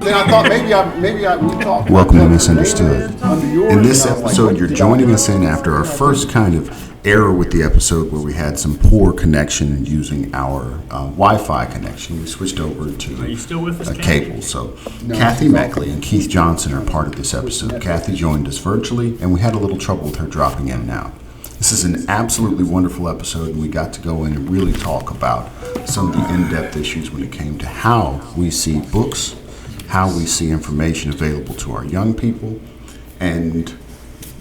then I thought maybe we talked. Welcome to Misunderstood. In this episode, you're joining us in after our first kind of error with the episode where we had some poor connection using our Wi-Fi connection. We switched over to Are you still with us, cable. So Cathy Meckley and Keith Johnson are part of this episode. Cathy joined us virtually, and we had a little trouble with her dropping in and out. This is an absolutely wonderful episode, and we got to go in and really talk about some of the in-depth issues when it came to how we see books, how we see information available to our young people, and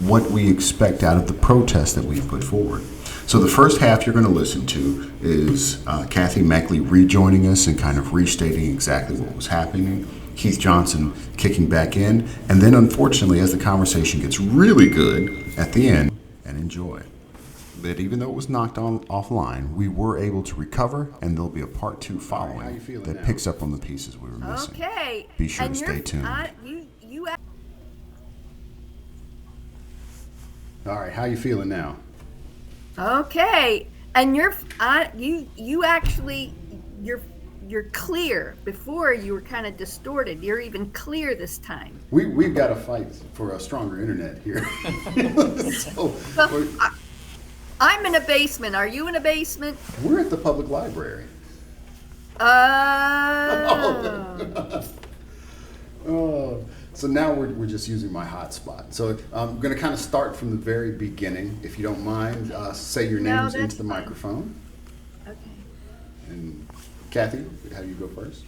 what we expect out of the protest that we've put forward. So the first half you're going to listen to is Cathy Meckley rejoining us and kind of restating exactly what was happening, Keith Johnson kicking back in, and then unfortunately as the conversation gets really good at the end, and enjoy. But even though it was knocked offline, we were able to recover, and there'll be a part 2 following that picks up on the pieces we were missing. Okay. Be sure to stay tuned. All right, how you feeling now? Okay, and you're clear. Before you were kind of distorted. You're even clear this time. We've got to fight for a stronger internet here. I'm in a basement. Are you in a basement? We're at the public library. So now we're just using my hotspot. So I'm going to kind of start from the very beginning, if you don't mind. Say your names into the microphone. Okay. And Cathy, how do you go first?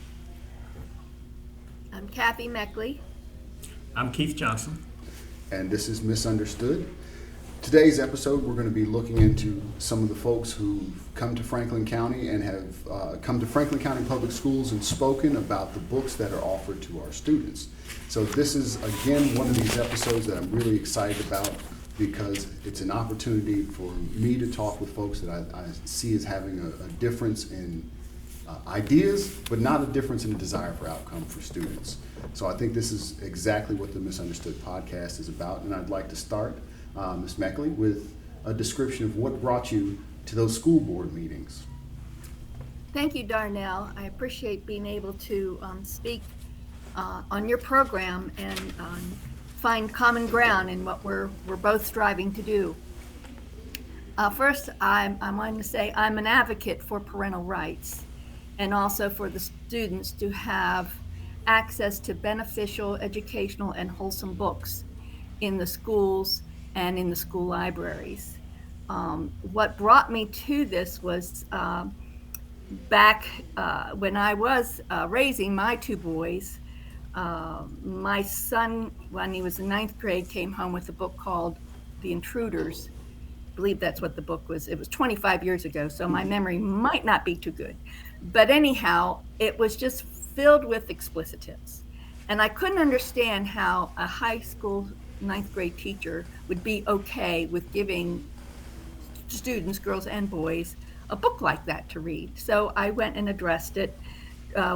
I'm Cathy Meckley. I'm Keith Johnson. And this is Misunderstood. Today's episode, we're going to be looking into some of the folks who've come to Franklin County and have come to Franklin County Public Schools and spoken about the books that are offered to our students. So this is, again, one of these episodes that I'm really excited about because it's an opportunity for me to talk with folks that I see as having a difference in ideas, but not a difference in the desire for outcome for students. So I think this is exactly what the Misunderstood podcast is about, and I'd like to start, Ms. Meckley, with a description of what brought you to those school board meetings. Thank you, Darnell. I appreciate being able to speak on your program and find common ground in what we're both striving to do. First, I want to say I'm an advocate for parental rights and also for the students to have access to beneficial, educational, and wholesome books in the schools and in the school libraries. What brought me to this was back when I was raising my 2 boys. My son, when he was in 9th grade, came home with a book called The Intruders. I believe that's what the book was. It was 25 years ago, so my memory might not be too good. But anyhow, it was just filled with explicitives. And I couldn't understand how a high school 9th grade teacher would be okay with giving students, girls and boys, a book like that to read. So I went and addressed it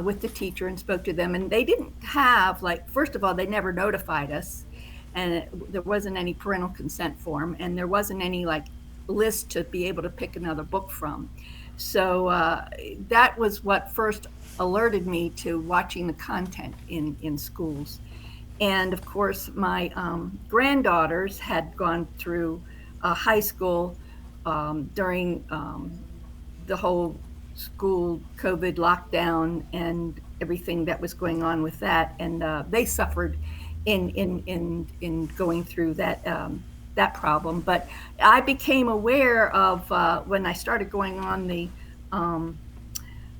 with the teacher and spoke to them, and they didn't have, first of all, they never notified us, and there wasn't any parental consent form, and there wasn't any list to be able to pick another book from. So that was what first alerted me to watching the content in schools. And of course, my granddaughters had gone through high school during the whole school COVID lockdown and everything that was going on with that, and they suffered in going through that problem. But I became aware of when I started going on the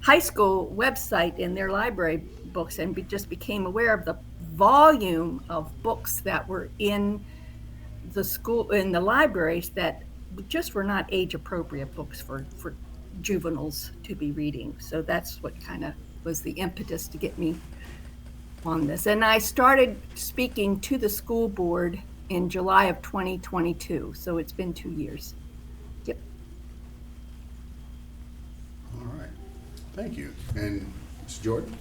high school website in their library books, and just became aware of the volume of books that were in the libraries that just were not age appropriate books for juveniles to be reading. So that's what kind of was the impetus to get me on this. And I started speaking to the school board in July of 2022. So it's been 2 years. Yep. All right. Thank you. And Mr. Jordan?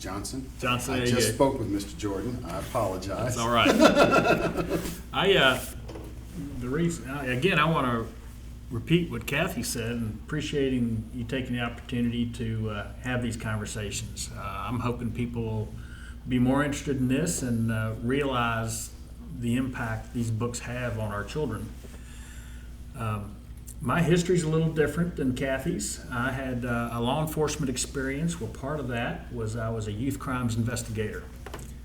Johnson, I just spoke with Mr. Jordan. I apologize. That's all right. The reason, again, I want to repeat what Cathy said, and appreciating you taking the opportunity to have these conversations. I'm hoping people will be more interested in this and realize the impact these books have on our children. My history's a little different than Cathy's. I had a law enforcement experience where part of that was I was a youth crimes investigator.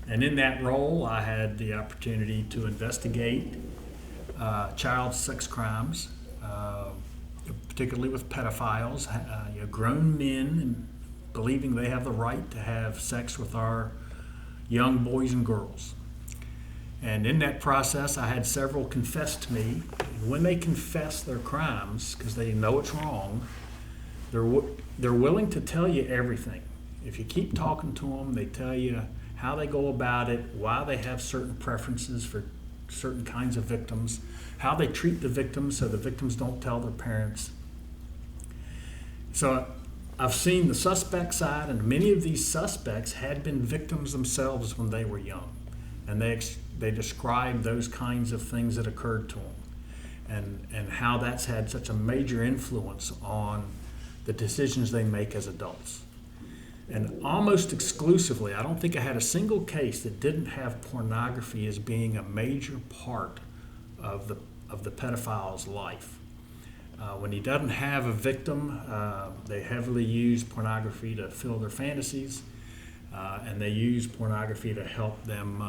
And in that role, I had the opportunity to investigate child sex crimes, particularly with pedophiles, grown men and believing they have the right to have sex with our young boys and girls. And in that process, I had several confess to me. And when they confess their crimes, because they know it's wrong, they're willing to tell you everything. If you keep talking to them, they tell you how they go about it, why they have certain preferences for certain kinds of victims, how they treat the victims so the victims don't tell their parents. So I've seen the suspect side, and many of these suspects had been victims themselves when they were young. And they described those kinds of things that occurred to them and how that's had such a major influence on the decisions they make as adults. And almost exclusively, I don't think I had a single case that didn't have pornography as being a major part of the pedophile's life. When he doesn't have a victim, they heavily use pornography to fill their fantasies, and they use pornography to help them,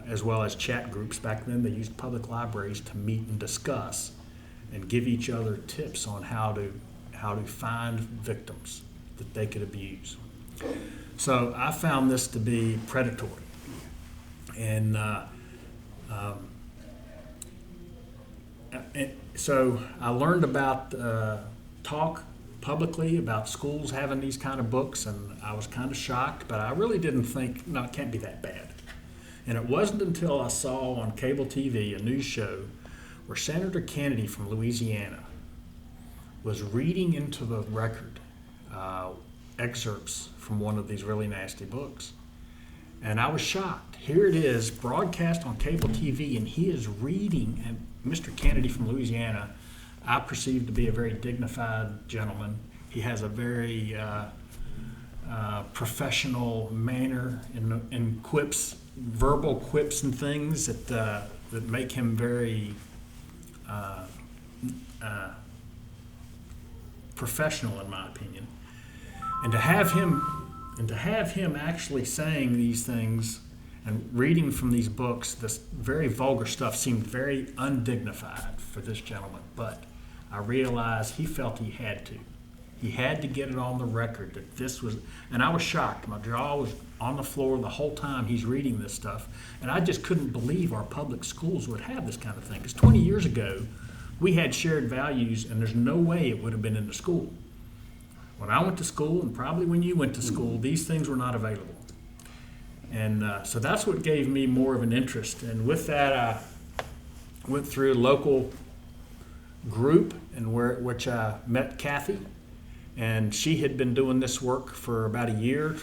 as well as chat groups. Back then, they used public libraries to meet and discuss and give each other tips on how to find victims that they could abuse. So I found this to be predatory. And so I learned about talk publicly about schools having these kind of books, and I was kind of shocked, but I really didn't think, no, it can't be that bad. And it wasn't until I saw on cable TV a news show where Senator Kennedy from Louisiana was reading into the record excerpts from one of these really nasty books. And I was shocked. Here it is, broadcast on cable TV, and he is reading, and Mr. Kennedy from Louisiana, I perceive to be a very dignified gentleman. He has a very professional manner and quips, verbal quips and things that make him very professional, in my opinion. And to have him actually saying these things and reading from these books, this very vulgar stuff, seemed very undignified for this gentleman. But I realized he felt he had to. He had to get it on the record that this was, and I was shocked. My jaw was on the floor the whole time he's reading this stuff. And I just couldn't believe our public schools would have this kind of thing. Because 20 years ago, we had shared values, and there's no way it would have been in the school. When I went to school, and probably when you went to school, these things were not available. And so that's what gave me more of an interest. And with that, I went through a local group in which I met Cathy. And she had been doing this work for about a year,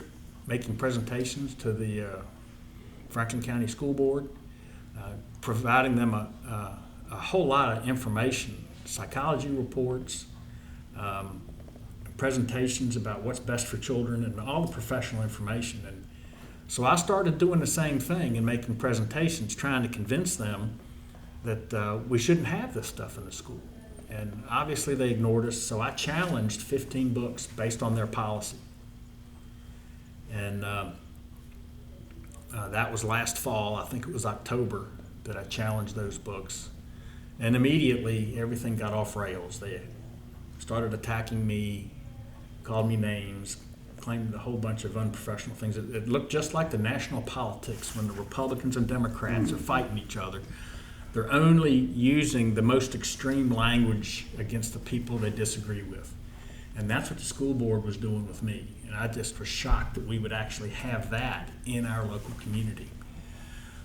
making presentations to the Franklin County School Board, providing them a whole lot of information, psychology reports, presentations about what's best for children, and all the professional information. And so I started doing the same thing and making presentations, trying to convince them that we shouldn't have this stuff in the school. And obviously they ignored us, so I challenged 15 books based on their policy. And that was last fall. I think it was October that I challenged those books. And immediately everything got off rails. They started attacking me, called me names, claimed a whole bunch of unprofessional things. It looked just like the national politics when the Republicans and Democrats are fighting each other. They're only using the most extreme language against the people they disagree with. And that's what the school board was doing with me. And I just was shocked that we would actually have that in our local community.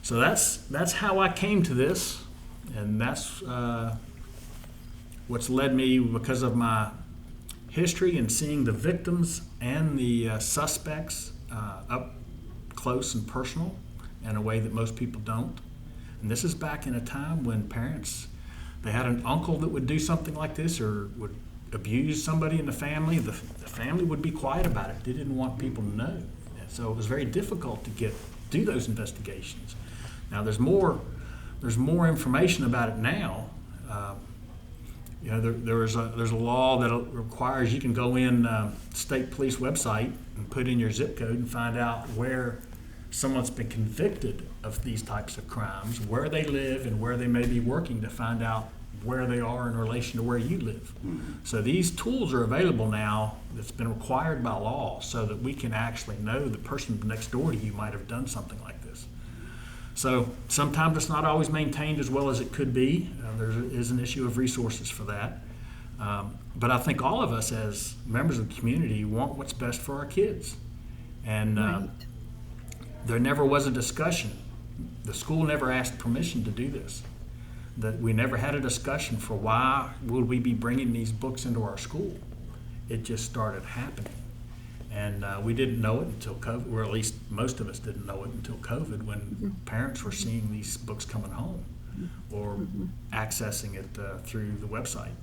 So that's how I came to this. And that's what's led me, because of my history and seeing the victims and the suspects up close and personal in a way that most people don't. And this is back in a time when parents they had an uncle that would do something like this or would abuse somebody in the family, the family would be quiet about it. They didn't want people to know. So it was very difficult to do those investigations. Now there's more information about it now. There's a law that requires you can go in state police website and put in your zip code and find out where someone's been convicted of these types of crimes, where they live, and where they may be working to find out where they are in relation to where you live. So these tools are available now that's been required by law so that we can actually know the person next door to you might have done something like this. So sometimes it's not always maintained as well as it could be. There is an issue of resources for that. But I think all of us as members of the community want what's best for our kids. And Right. there never was a discussion. The school never asked permission to do this. That we never had a discussion for why would we be bringing these books into our school. It just started happening. And we didn't know it until COVID, or at least most of us didn't know it until COVID, when parents were seeing these books coming home or accessing it through the website.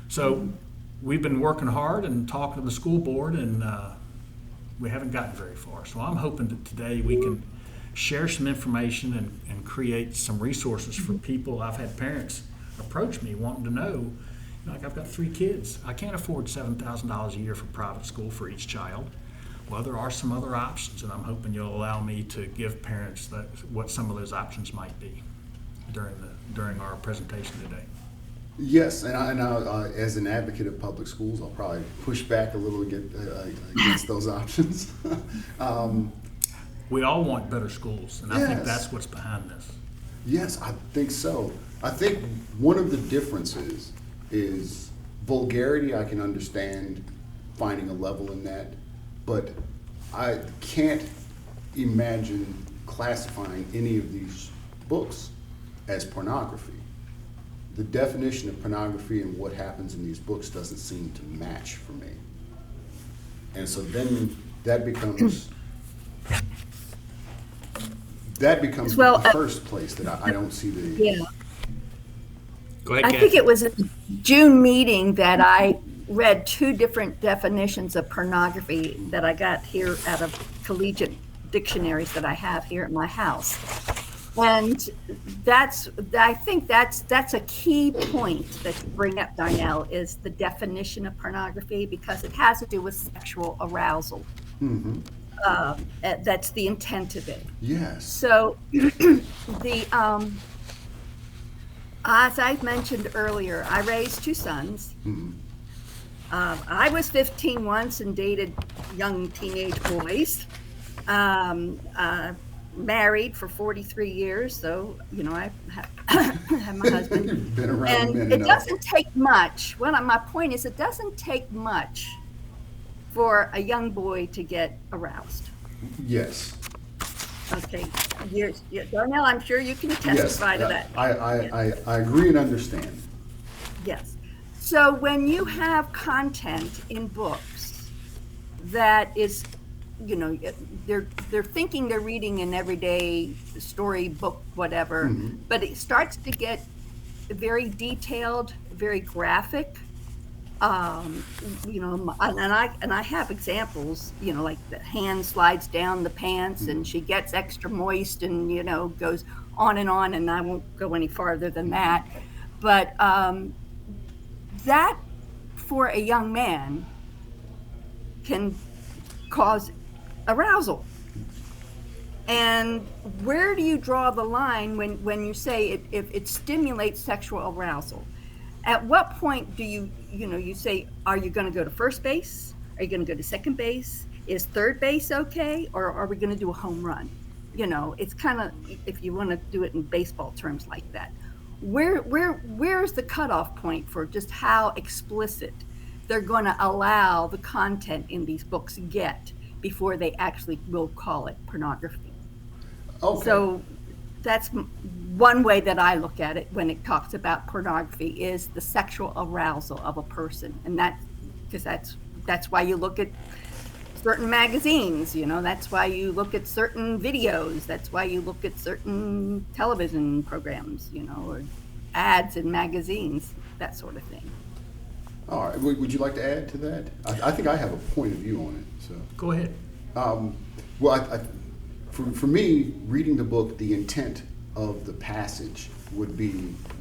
So we've been working hard and talking to the school board, and we haven't gotten very far. So I'm hoping that today we can share some information and create some resources for people. I've had parents approach me wanting to know, like, I've got 3 kids. I can't afford $7,000 a year for private school for each child. Well, there are some other options, and I'm hoping you'll allow me to give parents what some of those options might be during our presentation today. Yes, and I, as an advocate of public schools, I'll probably push back a little against those options. We all want better schools, and I think Yes. that's what's behind this. Yes, I think so. I think one of the differences is vulgarity. I can understand finding a level in that, but I can't imagine classifying any of these books as pornography. The definition of pornography and what happens in these books doesn't seem to match for me. And so then that becomes Well, the first place that I don't see the... Yeah. Go ahead, I think it was a June meeting that I read 2 different definitions of pornography that I got here out of collegiate dictionaries that I have here at my house. And I think that's a key point that you bring up, Darnell, is the definition of pornography, because it has to do with sexual arousal. Mhm. That's the intent of it. Yes. So as I mentioned earlier, I raised 2 sons. Mhm. I was 15 once and dated young teenage boys. Married for 43 years, so I have my husband. Been around And men it enough. doesn't take much. My point is, it doesn't take much for a young boy to get aroused. Yes. Okay, Darnell, I'm sure you can Yes. testify to that. I agree and understand. Yes. So when you have content in books that is, they're thinking they're reading an everyday story book, whatever, but it starts to get very detailed, very graphic. And I have examples, like the hand slides down the pants and she gets extra moist and, goes on, and I won't go any farther than that. But that for a young man can cause arousal. And where do you draw the line when you say if it stimulates sexual arousal? At what point do you say, are you going to go to first base? Are you going to go to second base? Is third base okay? Or are we going to do a home run? It's kind of, if you want to do it in baseball terms like that. Where's the cutoff point for just how explicit they're going to allow the content in these books get before they actually will call it pornography? Okay. So that's one way that I look at it when it talks about pornography, is the sexual arousal of a person. And that's why you look at certain magazines, that's why you look at certain videos, that's why you look at certain television programs, or ads in magazines, that sort of thing. All right, would you like to add to that? I think I have a point of view on it, so. Go ahead. Well, for me, reading the book, the intent of the passage would be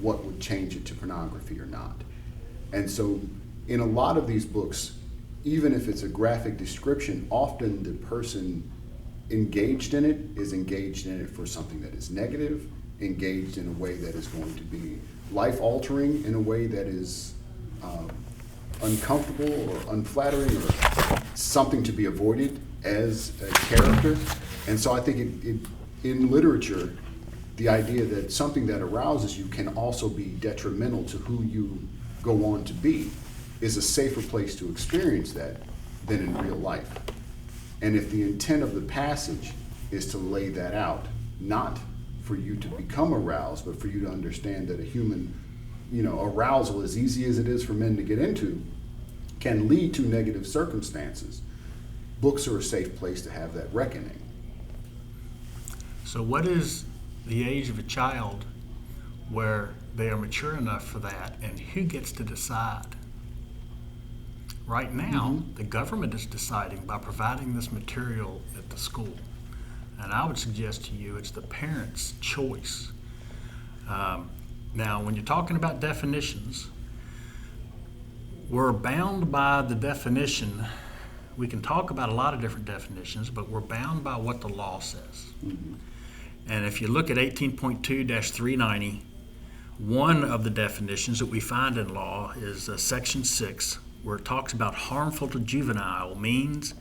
what would change it to pornography or not. And so in a lot of these books, even if it's a graphic description, often the person engaged in it is engaged in it for something that is negative, engaged in a way that is going to be life-altering, in a way that is uncomfortable or unflattering or something to be avoided as a character. And so I think in literature, the idea that something that arouses you can also be detrimental to who you go on to be is a safer place to experience that than in real life. And if the intent of the passage is to lay that out, not for you to become aroused, but for you to understand that a human, arousal, as easy as it is for men to get into, can lead to negative circumstances, books are a safe place to have that reckoning. So what is the age of a child where they are mature enough for that, and who gets to decide? Right now, the government is deciding by providing this material at the school. And I would suggest to you it's the parent's choice. Now, when you're talking about definitions, we're bound by the definition. We can talk about a lot of different definitions, but we're bound by what the law says. And if you look at 18.2-390, one of the definitions that we find in law is Section 6, where it talks about harmful to juvenile means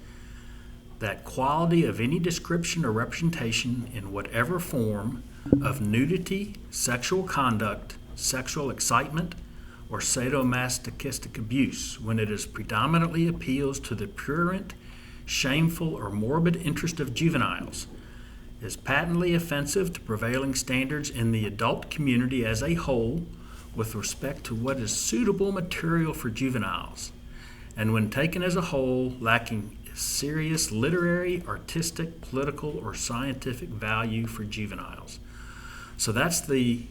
that quality of any description or representation in whatever form of nudity, sexual conduct, sexual excitement, or sadomasochistic abuse, when it is predominantly appeals to the prurient, shameful, or morbid interest of juveniles, is patently offensive to prevailing standards in the adult community as a whole with respect to what is suitable material for juveniles, and when taken as a whole, lacking serious literary, artistic, political, or scientific value for juveniles. So that's the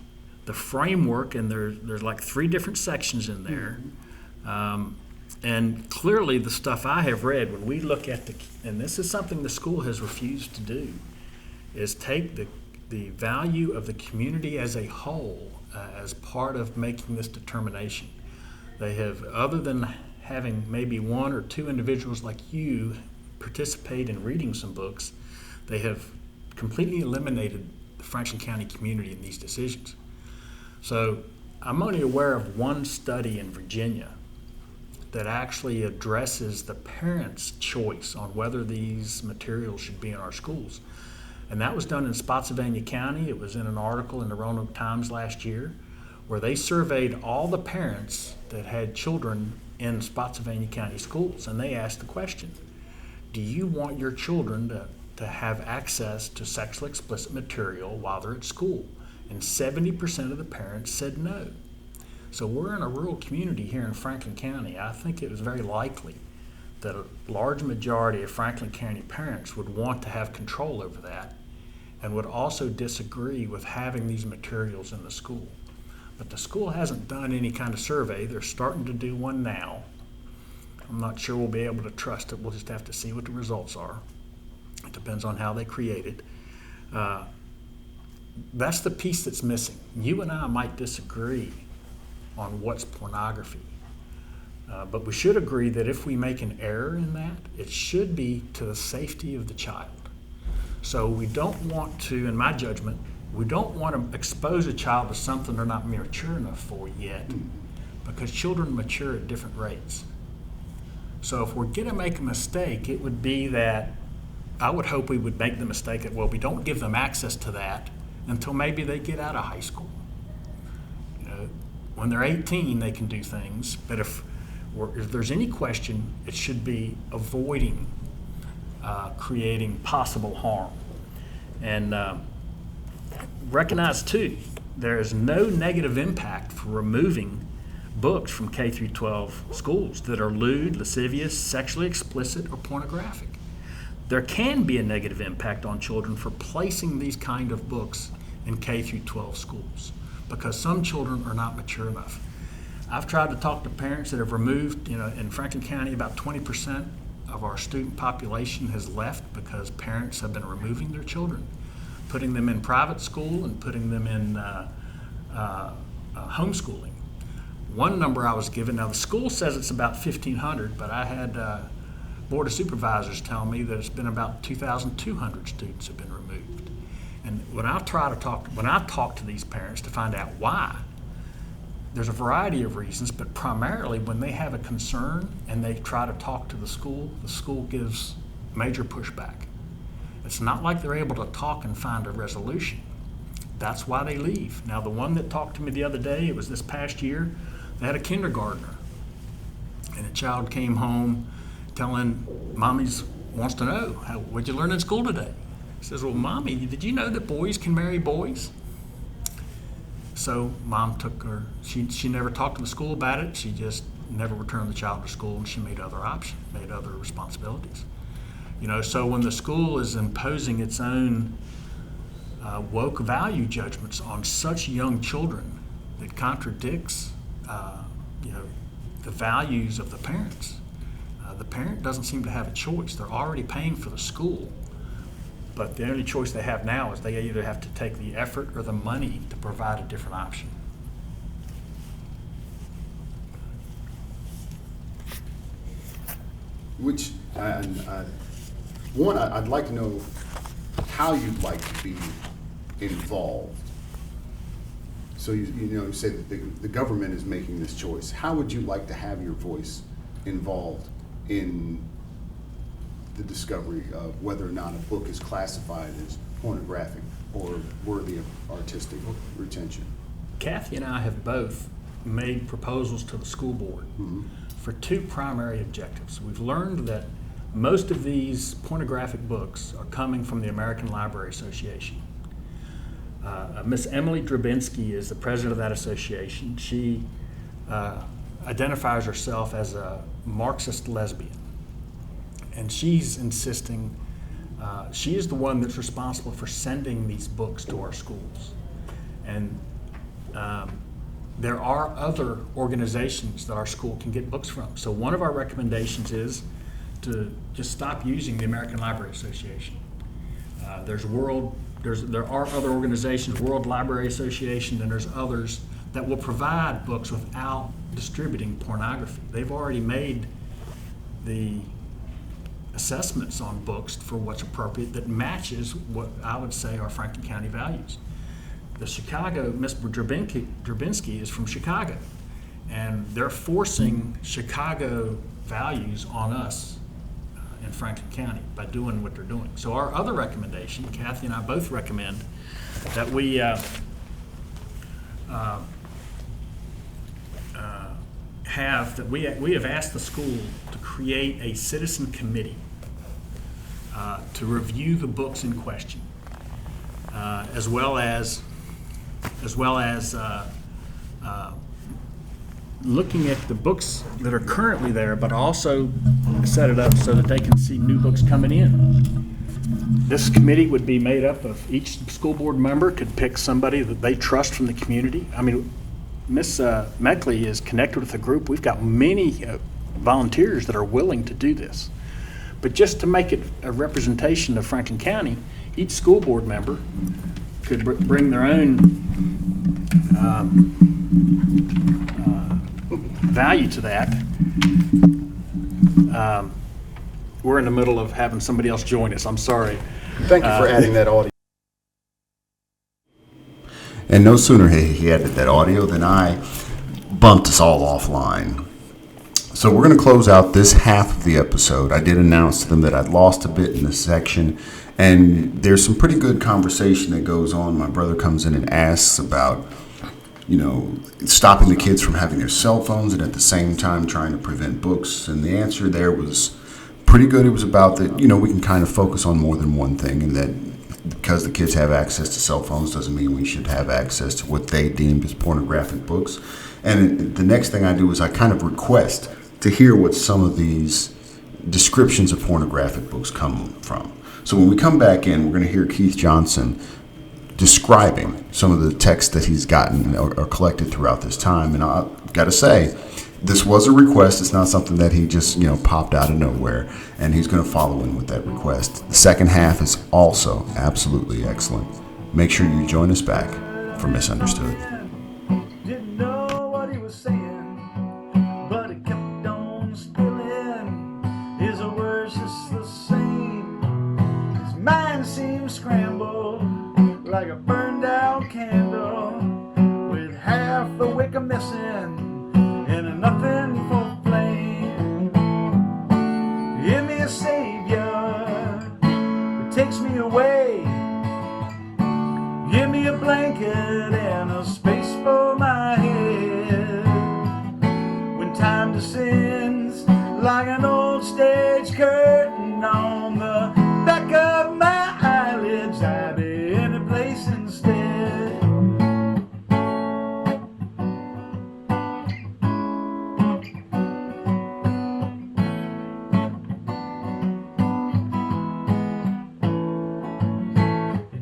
framework, and there's like 3 different sections in there. And clearly the stuff I have read, when we look at and this is something the school has refused to do, is take the value of the community as a whole as part of making this determination. They have, other than having maybe 1 or 2 individuals like you participate in reading some books, they have completely eliminated the Franklin County community in these decisions. So I'm only aware of one study in Virginia that actually addresses the parents' choice on whether these materials should be in our schools. And that was done in Spotsylvania County. It was in an article in the Roanoke Times last year, where they surveyed all the parents that had children in Spotsylvania County schools. And they asked the question, do you want your children to have access to sexually explicit material while they're at school? And 70% of the parents said no. So we're in a rural community here in Franklin County. I think it was very likely that a large majority of Franklin County parents would want to have control over that and would also disagree with having these materials in the school. But the school hasn't done any kind of survey. They're starting to do one now. I'm not sure we'll be able to trust it. We'll just have to see what the results are. It depends on how they create it. That's the piece that's missing. You and I might disagree on what's pornography. But we should agree that if we make an error in that, it should be to the safety of the child. So we don't want to, in my judgment, we don't want to expose a child to something they're not mature enough for yet, because children mature at different rates. So if we're going to make a mistake, it would be that I would hope we would make the mistake that, well, we don't give them access to that until maybe they get out of high school. When they're 18, they can do things, but if there's any question, it should be avoiding creating possible harm. And recognize, too, there is no negative impact for removing books from K through 12 schools that are lewd, lascivious, sexually explicit, or pornographic. There can be a negative impact on children for placing these kind of books in K through 12 schools. because some children are not mature enough. I've tried to talk to parents that have removed, in Franklin County, about 20% of our student population has left because parents have been removing their children, putting them in private school and putting them in homeschooling. One number I was given, now the school says it's about 1,500, but I had Board of Supervisors tell me that it's been about 2,200 students have been removed. And when I talk to these parents to find out why, there's a variety of reasons, but primarily when they have a concern and they try to talk to the school gives major pushback. It's not like they're able to talk and find a resolution. That's why they leave. Now, the one that talked to me the other day, it was this past year, they had a kindergartner, and a child came home telling, Mommy wants to know, what'd you learn in school today? He says, well, Mommy, did you know that boys can marry boys? So Mom took her, she never talked to the school about it. She just never returned the child to school, and she made other responsibilities. So when the school is imposing its own woke value judgments on such young children, it contradicts, the values of the parents. The parent doesn't seem to have a choice. They're already paying for the school, but the only choice they have now is they either have to take the effort or the money to provide a different option. Which, I'd like to know how you'd like to be involved. So you say that the government is making this choice. How would you like to have your voice involved in the discovery of whether or not a book is classified as pornographic or worthy of artistic retention? Cathy and I have both made proposals to the school board for two primary objectives. We've learned that most of these pornographic books are coming from the American Library Association. Miss Emily Drabinski is the president of that association. She identifies herself as a Marxist lesbian. And she's insisting, she is the one that's responsible for sending these books to our schools. And there are other organizations that our school can get books from. So one of our recommendations is to just stop using the American Library Association. There are other organizations, World Library Association, and there's others that will provide books without distributing pornography. They've already made the assessments on books for what's appropriate that matches what I would say are Franklin County values. The Chicago, Ms. Drabinski is from Chicago, and they're forcing Chicago values on us in Franklin County by doing what they're doing. So our other recommendation, Cathy and I both recommend that we we have asked the school to create a citizen committee to review the books in question, as well as looking at the books that are currently there, but also set it up so that they can see new books coming in. This committee would be made up of each school board member could pick somebody that they trust from the community. I mean, Ms. Meckley is connected with the group. We've got many volunteers that are willing to do this. But just to make it a representation of Franklin County, each school board member could bring their own value to that. We're in the middle of having somebody else join us. I'm sorry. Thank you for adding that audio. And no sooner had he added that audio than I bumped us all offline. So we're going to close out this half of the episode. I did announce to them that I'd lost a bit in this section, and there's some pretty good conversation that goes on. My brother comes in and asks about, stopping the kids from having their cell phones and at the same time trying to prevent books. And the answer there was pretty good. It was about that, we can kind of focus on more than one thing, and that because the kids have access to cell phones doesn't mean we should have access to what they deemed as pornographic books. And the next thing I do is I kind of request to hear what some of these descriptions of pornographic books come from. So when we come back in, we're going to hear Keith Johnson describing some of the texts that he's gotten or collected throughout this time. And I got to say, this was a request. It's not something that he just, popped out of nowhere, and he's going to follow in with that request. The second half is also absolutely excellent. Make sure you join us back for Misunderstood. Didn't know what he was saying, but it kept on spilling. His words just the same. His mind seemed scrambled like a burned out candle with half the wick missing and a nothing for flame. Give me a savior that takes me away. Give me a blanket and a space for my head. When time descends like an old stage curtain on the back of my eyelids, I'll be in a place instead.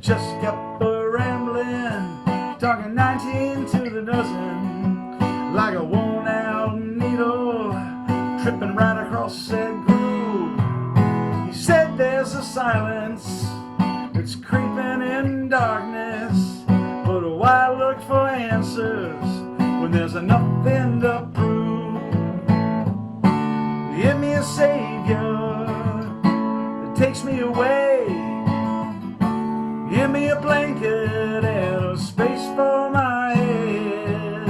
Just kept rambling, talking 19 to the dozen, like a worn out needle, tripping right across that groove. He said there's a silence that's creeping in darkness, but why look for answers when there's nothing to prove? Give me a savior that takes me away. Give me a blanket and a space for my head.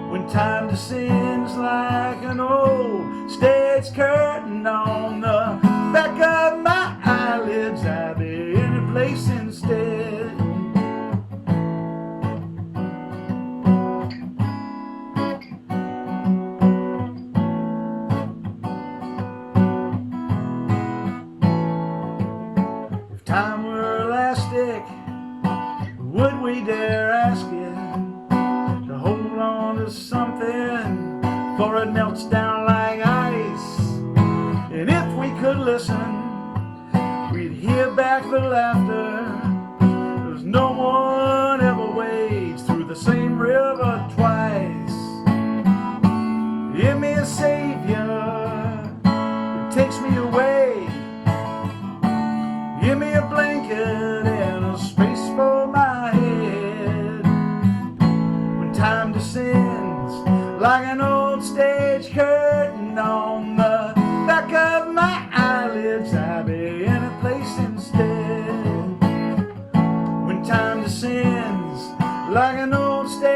When time descends like an old stage curtain on the back of my eyelids, I'll be in a place instead. If time were elastic, would we dare ask it to hold on to something for it melts down like ice? And if we could listen, we'd hear back the laughter, 'cause no one ever wades through the same river twice. Give me a savior that takes me away. Give me a blanket and a space for my head. When time descends like an old stage curtain on the back of my eyelids, I'll be in a place instead. When time descends like an old stage